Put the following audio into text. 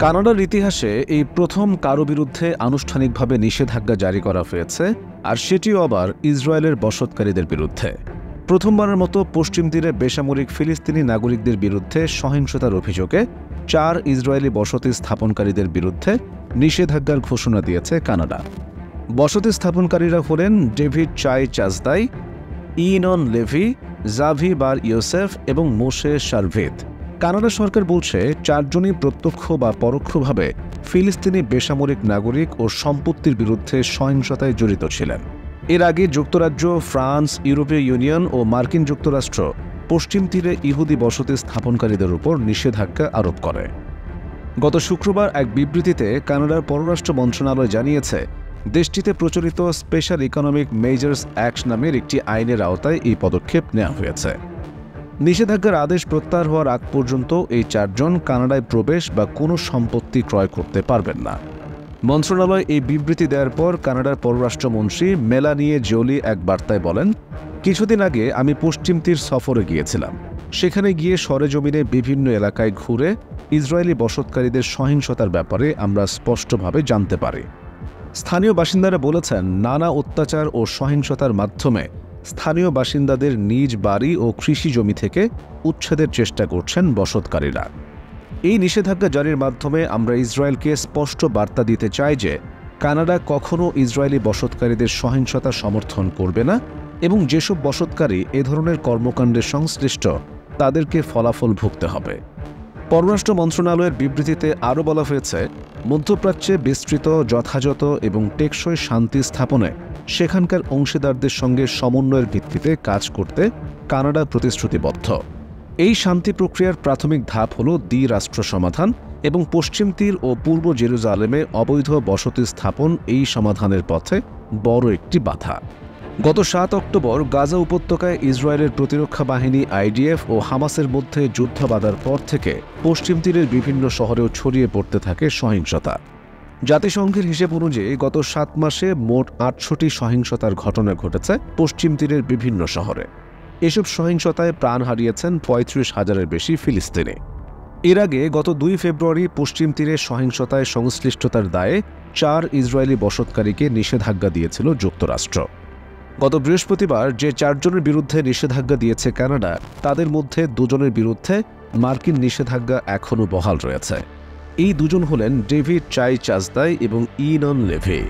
কানাডার ইতিহাসে এই প্রথম কারো বিরুদ্ধে আনুষ্ঠানিকভাবে নিষেধাজ্ঞা জারি করা হয়েছে, আর সেটিও আবার ইসরায়েলের বসতকারীদের বিরুদ্ধে। প্রথমবারের মতো পশ্চিম তীরে বেসামরিক ফিলিস্তিনি নাগরিকদের বিরুদ্ধে সহিংসতার অভিযোগে 4 ইসরায়েলি বসতি স্থাপনকারীদের বিরুদ্ধে নিষেধাজ্ঞার ঘোষণা দিয়েছে কানাডা। বসতি স্থাপনকারীরা হলেন ডেভিড চাই চাজদাই, ইনন লেভি, জাভি বার ইয়োসেফ এবং মোশে শারভিত। কানাডা সরকার বলছে 4 জনই প্রত্যক্ষ বা পরোক্ষভাবে ফিলিস্তিনি বেসামরিক নাগরিক ও সম্পত্তির বিরুদ্ধে সহিংসতায় জড়িত ছিলেন। এর আগে যুক্তরাজ্য, ফ্রান্স, ইউরোপীয় ইউনিয়ন ও মার্কিন যুক্তরাষ্ট্র পশ্চিম তীরে ইহুদি বসতি স্থাপনকারীদের উপর নিষেধাজ্ঞা আরোপ করে। গত শুক্রবার এক বিবৃতিতে কানাডার পররাষ্ট্র মন্ত্রণালয় জানিয়েছে, দেশটিতে প্রচলিত স্পেশাল ইকোনমিক মেজার্স অ্যাক্ট নামের একটি আইনের আওতায় এই পদক্ষেপ নেওয়া হয়েছে। নিষেধাজ্ঞার আদেশ প্রত্যাহার হওয়ার আগ পর্যন্ত এই 4 জন কানাডায় প্রবেশ বা কোনো সম্পত্তি ক্রয় করতে পারবেন না। মন্ত্রণালয় এই বিবৃতি দেওয়ার পর কানাডার পররাষ্ট্রমন্ত্রী মেলানিয়ে জোলি এক বার্তায় বলেন, কিছুদিন আগে আমি পশ্চিম তীর সফরে গিয়েছিলাম। সেখানে গিয়ে সরেজমিনে বিভিন্ন এলাকায় ঘুরে ইসরায়েলি বসতকারীদের সহিংসতার ব্যাপারে আমরা স্পষ্টভাবে জানতে পারি। স্থানীয় বাসিন্দারা বলেছেন, নানা অত্যাচার ও সহিংসতার মাধ্যমে স্থানীয় বাসিন্দাদের নিজ বাড়ি ও কৃষি জমি থেকে উচ্ছেদের চেষ্টা করছেন বসতকারীরা। এই নিষেধাজ্ঞা জারির মাধ্যমে আমরা ইসরায়েলকে স্পষ্ট বার্তা দিতে চাই যে কানাডা কখনও ইসরায়েলি বসতকারীদের সহিংসতা সমর্থন করবে না এবং যেসব বসতকারী এ ধরনের কর্মকাণ্ডে সংশ্লিষ্ট তাদেরকে ফলাফল ভুগতে হবে। পররাষ্ট্র মন্ত্রণালয়ের বিবৃতিতে আরও বলা হয়েছে, মধ্যপ্রাচ্যে বিস্তৃত, যথাযথ এবং টেকসই শান্তি স্থাপনে সেখানকার অংশীদারদের সঙ্গে সমন্বয়ের ভিত্তিতে কাজ করতে কানাডা প্রতিশ্রুতিবদ্ধ। এই শান্তি প্রক্রিয়ার প্রাথমিক ধাপ হল দ্বিরাষ্ট্র সমাধান এবং পশ্চিম তীর ও পূর্ব জেরুজালেমে অবৈধ বসতি স্থাপন এই সমাধানের পথে বড় একটি বাধা। গত 7 অক্টোবর গাজা উপত্যকায় ইসরায়েলের প্রতিরক্ষা বাহিনী আইডিএফ ও হামাসের মধ্যে যুদ্ধ বাঁধার পর থেকে পশ্চিম তীরের বিভিন্ন শহরেও ছড়িয়ে পড়তে থাকে সহিংসতা। জাতিসংঘের হিসেব অনুযায়ী গত 7 মাসে মোট 800টি সহিংসতার ঘটনা ঘটেছে পশ্চিম তীরের বিভিন্ন শহরে। এসব সহিংসতায় প্রাণ হারিয়েছেন 35,000-এর বেশি ফিলিস্তিনি। এর আগে গত 2 ফেব্রুয়ারি পশ্চিম তীরে সহিংসতায় সংশ্লিষ্টতার দায়ে 4 ইসরায়েলি বসতকারীকে নিষেধাজ্ঞা দিয়েছিল যুক্তরাষ্ট্র। গত বৃহস্পতিবার যে 4 জনের বিরুদ্ধে নিষেধাজ্ঞা দিয়েছে কানাডা, তাদের মধ্যে 2 জনের বিরুদ্ধে মার্কিন নিষেধাজ্ঞা এখনও বহাল রয়েছে। এই 2 জন হলেন ডেভিড চাই চাজদাই এবং ইনন লেভি।